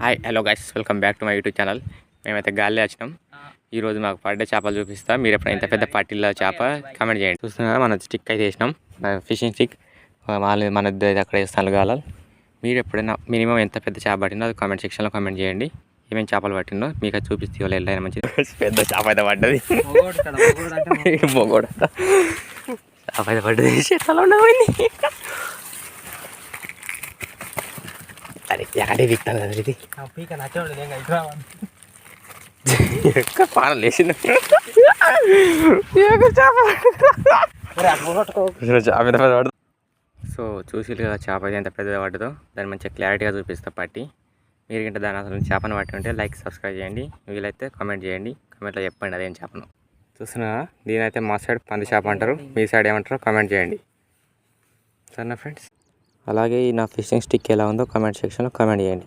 Hi hello guys, welcome back to my YouTube channel. మేమైతే గాలి వచ్చినాం. ఈరోజు మాకు పడ్డ చేపలు చూపిస్తా. మీరు ఎప్పుడైనా ఇంత పెద్ద పార్టీలో చేప కామెంట్ చేయండి. చూస్తున్నా మన స్టిక్ అయితే వేసినాం, ఫిషింగ్ స్టిక్. మన అక్కడ వేస్తాను గాలాలు. మీరు ఎప్పుడైనా మినిమం ఎంత పెద్ద చేప పట్టిందో అది కామెంట్ సెక్షన్లో కామెంట్ చేయండి. ఏమేమి చేపలు పట్టిందో మీకు అది చూపిస్తే వాళ్ళు వెళ్ళైనా మంచిది. పెద్ద చేప అయితే పడ్డది, బొగోడ చేప అయితే పడ్డది. చెట్లలో ఉండబోయింది. అరే ఎక్కడే విక్తాను కదా ఇది పాన లేచింది. సో చూసి కదా చేప అయితే ఎంత పెద్దగా పడ్డదో దాన్ని మంచిగా క్లారిటీగా చూపిస్తా పట్టి. మీరు ఇంట దాని అసలు చేపను పట్టి ఉంటే లైక్ సబ్స్క్రైబ్ చేయండి. వీలైతే కామెంట్ చేయండి, కామెంట్లో చెప్పండి అదేం చేపను. చూస్తున్నా దీనైతే మా సైడ్ పంది చేప అంటారు, మీ సైడ్ ఏమంటారో కామెంట్ చేయండి సరేనా ఫ్రెండ్స్. అలాగే నా ఫిషింగ్ స్టిక్ ఎలా ఉందో కామెంట్ సెక్షన్లో కామెంట్ చేయండి.